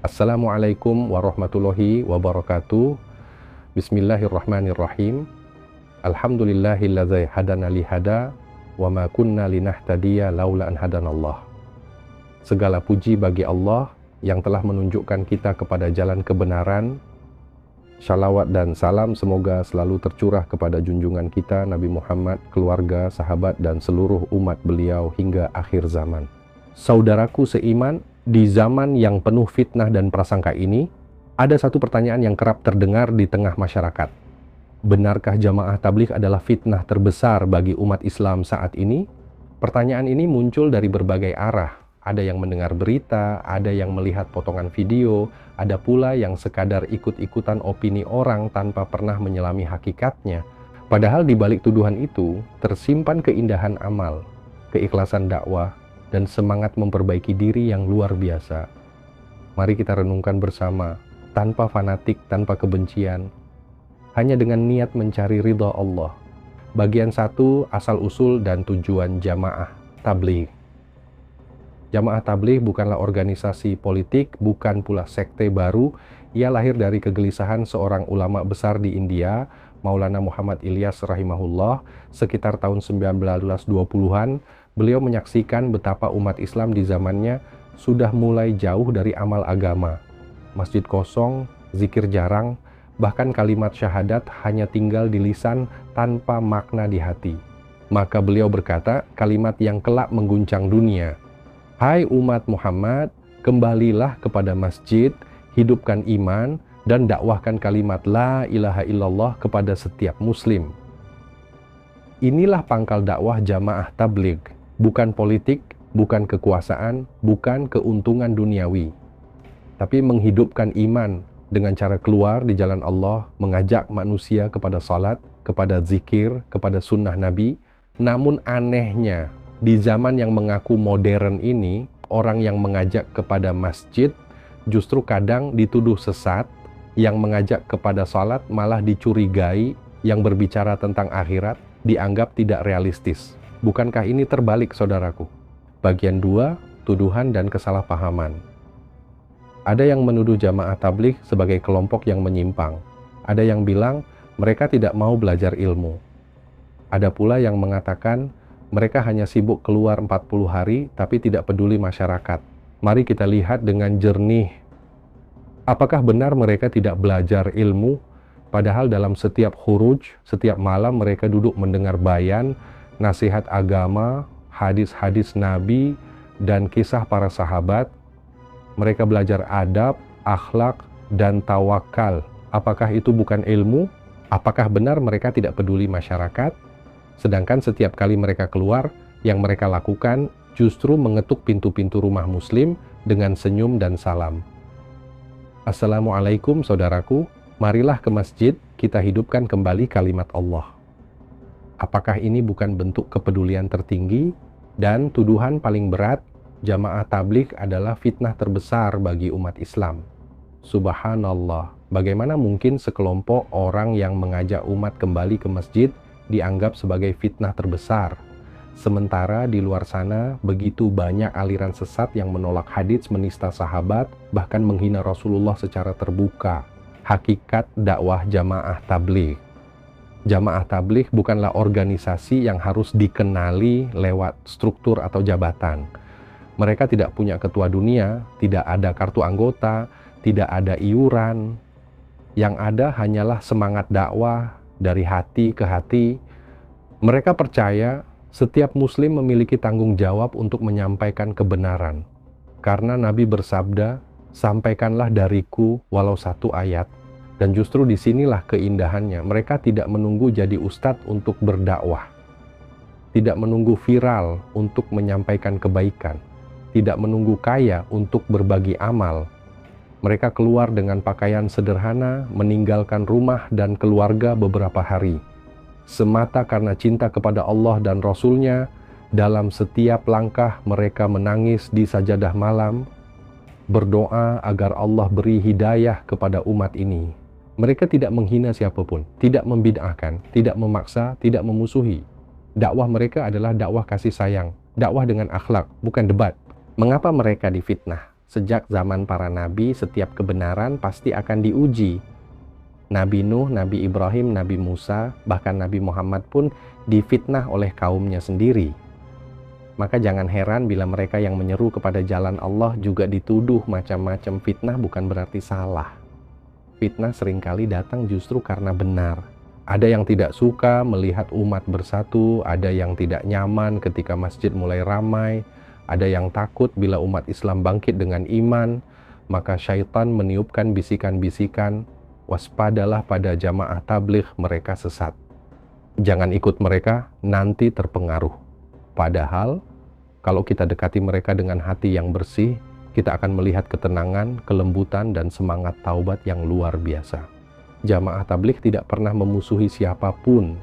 Assalamualaikum warahmatullahi wabarakatuh. Bismillahirrahmanirrahim. Alhamdulillahilladzi hadana lihada wa ma kunna linahtadiya laula an hadanallah. Segala puji bagi Allah yang telah menunjukkan kita kepada jalan kebenaran. Shalawat dan salam semoga selalu tercurah kepada junjungan kita Nabi Muhammad, keluarga, sahabat, dan seluruh umat beliau hingga akhir zaman. Saudaraku seiman, di zaman yang penuh fitnah dan prasangka ini, ada satu pertanyaan yang kerap terdengar di tengah masyarakat. Benarkah jamaah tabligh adalah fitnah terbesar bagi umat Islam saat ini? Pertanyaan ini muncul dari berbagai arah. Ada yang mendengar berita, ada yang melihat potongan video, ada pula yang sekadar ikut-ikutan opini orang tanpa pernah menyelami hakikatnya. Padahal di balik tuduhan itu, tersimpan keindahan amal, keikhlasan dakwah, dan semangat memperbaiki diri yang luar biasa. Mari kita renungkan bersama, tanpa fanatik, tanpa kebencian, hanya dengan niat mencari ridha Allah. Bagian 1, asal-usul dan tujuan jamaah tabligh. Jamaah tabligh bukanlah organisasi politik, bukan pula sekte baru. Ia lahir dari kegelisahan seorang ulama besar di India, Maulana Muhammad Ilyas rahimahullah, sekitar tahun 1920-an. Beliau menyaksikan betapa umat Islam di zamannya sudah mulai jauh dari amal agama. Masjid kosong, zikir jarang, bahkan kalimat syahadat hanya tinggal di lisan tanpa makna di hati. Maka beliau berkata kalimat yang kelak mengguncang dunia. Hai umat Muhammad, kembalilah kepada masjid, hidupkan iman, dan dakwahkan kalimat la ilaha illallah kepada setiap muslim. Inilah pangkal dakwah jamaah tabligh, bukan politik, bukan kekuasaan, bukan keuntungan duniawi, tapi menghidupkan iman dengan cara keluar di jalan Allah, mengajak manusia kepada salat, kepada zikir, kepada sunnah Nabi. Namun anehnya, di zaman yang mengaku modern ini, orang yang mengajak kepada masjid justru kadang dituduh sesat, yang mengajak kepada salat malah dicurigai, yang berbicara tentang akhirat dianggap tidak realistis. Bukankah ini terbalik, saudaraku? Bagian 2, tuduhan dan kesalahpahaman. Ada yang menuduh jamaah tabligh sebagai kelompok yang menyimpang. Ada yang bilang mereka tidak mau belajar ilmu. Ada pula yang mengatakan mereka hanya sibuk keluar 40 hari tapi tidak peduli masyarakat. Mari kita lihat dengan jernih. Apakah benar mereka tidak belajar ilmu? Padahal dalam setiap khuruj, setiap malam mereka duduk mendengar bayan, nasihat agama, hadis-hadis Nabi, dan kisah para sahabat. Mereka belajar adab, akhlak, dan tawakal. Apakah itu bukan ilmu? Apakah benar mereka tidak peduli masyarakat? Sedangkan setiap kali mereka keluar, yang mereka lakukan justru mengetuk pintu-pintu rumah muslim dengan senyum dan salam. Assalamualaikum saudaraku, marilah ke masjid, kita hidupkan kembali kalimat Allah. Apakah ini bukan bentuk kepedulian tertinggi? Dan tuduhan paling berat, jamaah tabligh adalah fitnah terbesar bagi umat Islam. Subhanallah, bagaimana mungkin sekelompok orang yang mengajak umat kembali ke masjid dianggap sebagai fitnah terbesar? Sementara di luar sana begitu banyak aliran sesat yang menolak hadits, menista sahabat, bahkan menghina Rasulullah secara terbuka. Hakikat dakwah jamaah tabligh. Jamaah tabligh bukanlah organisasi yang harus dikenali lewat struktur atau jabatan. Mereka tidak punya ketua dunia, tidak ada kartu anggota, tidak ada iuran. Yang ada hanyalah semangat dakwah dari hati ke hati. Mereka percaya setiap muslim memiliki tanggung jawab untuk menyampaikan kebenaran. Karena Nabi bersabda, sampaikanlah dariku walau 1 ayat. Dan justru disinilah keindahannya. Mereka tidak menunggu jadi ustadz untuk berdakwah. Tidak menunggu viral untuk menyampaikan kebaikan. Tidak menunggu kaya untuk berbagi amal. Mereka keluar dengan pakaian sederhana, meninggalkan rumah dan keluarga beberapa hari. Semata karena cinta kepada Allah dan Rasul-Nya, dalam setiap langkah mereka menangis di sajadah malam, berdoa agar Allah beri hidayah kepada umat ini. Mereka tidak menghina siapapun, tidak membid'ahkan, tidak memaksa, tidak memusuhi. Dakwah mereka adalah dakwah kasih sayang, dakwah dengan akhlak, bukan debat. Mengapa mereka difitnah? Sejak zaman para nabi, setiap kebenaran pasti akan diuji. Nabi Nuh, Nabi Ibrahim, Nabi Musa, bahkan Nabi Muhammad pun difitnah oleh kaumnya sendiri. Maka jangan heran bila mereka yang menyeru kepada jalan Allah juga dituduh macam-macam. Fitnah bukan berarti salah. Fitnah seringkali datang justru karena benar. Ada yang tidak suka melihat umat bersatu, ada yang tidak nyaman ketika masjid mulai ramai, ada yang takut bila umat Islam bangkit dengan iman, maka syaitan meniupkan bisikan-bisikan, waspadalah pada jamaah tabligh, mereka sesat. Jangan ikut mereka, nanti terpengaruh. Padahal, kalau kita dekati mereka dengan hati yang bersih, kita akan melihat ketenangan, kelembutan, dan semangat taubat yang luar biasa. Jamaah tabligh tidak pernah memusuhi siapapun.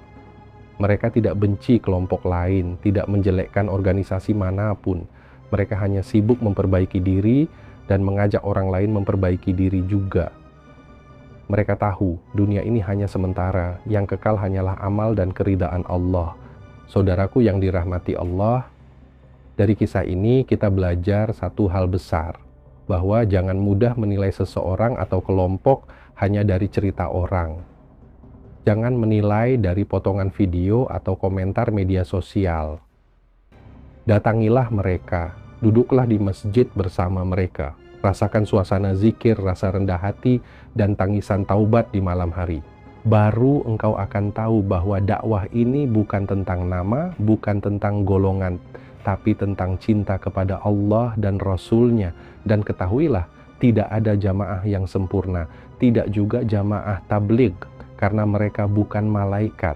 Mereka tidak benci kelompok lain, tidak menjelekkan organisasi manapun. Mereka hanya sibuk memperbaiki diri dan mengajak orang lain memperbaiki diri juga. Mereka tahu dunia ini hanya sementara, yang kekal hanyalah amal dan keridaan Allah. Saudaraku yang dirahmati Allah, dari kisah ini kita belajar satu hal besar, bahwa jangan mudah menilai seseorang atau kelompok hanya dari cerita orang. Jangan menilai dari potongan video atau komentar media sosial. Datangilah mereka, duduklah di masjid bersama mereka, rasakan suasana zikir, rasa rendah hati, dan tangisan taubat di malam hari. Baru engkau akan tahu bahwa dakwah ini bukan tentang nama, bukan tentang golongan, tapi tentang cinta kepada Allah dan Rasul-Nya. Dan ketahuilah, tidak ada jamaah yang sempurna, tidak juga jamaah tabligh, karena mereka bukan malaikat.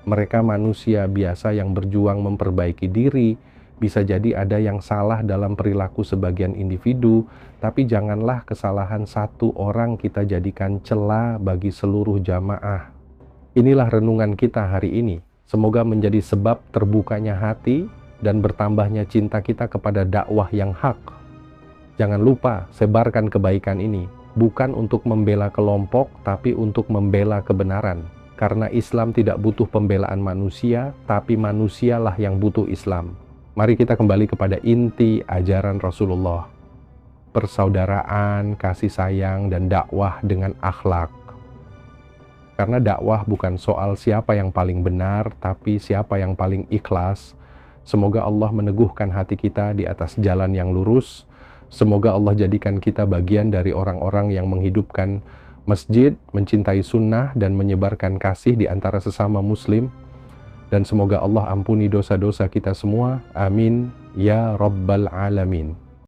Mereka manusia biasa yang berjuang memperbaiki diri. Bisa jadi ada yang salah dalam perilaku sebagian individu, tapi janganlah kesalahan satu orang kita jadikan celah bagi seluruh jamaah. Inilah renungan kita hari ini. Semoga menjadi sebab terbukanya hati dan bertambahnya cinta kita kepada dakwah yang hak. Jangan lupa sebarkan kebaikan ini, bukan untuk membela kelompok, tapi untuk membela kebenaran. Karena Islam tidak butuh pembelaan manusia, tapi manusialah yang butuh Islam. Mari kita kembali kepada inti ajaran Rasulullah. Persaudaraan, kasih sayang, dan dakwah dengan akhlak. Karena dakwah bukan soal siapa yang paling benar, tapi siapa yang paling ikhlas. Semoga Allah meneguhkan hati kita di atas jalan yang lurus. Semoga Allah jadikan kita bagian dari orang-orang yang menghidupkan masjid, mencintai sunnah, dan menyebarkan kasih di antara sesama muslim. Dan semoga Allah ampuni dosa-dosa kita semua. Amin. Ya Rabbal Alamin.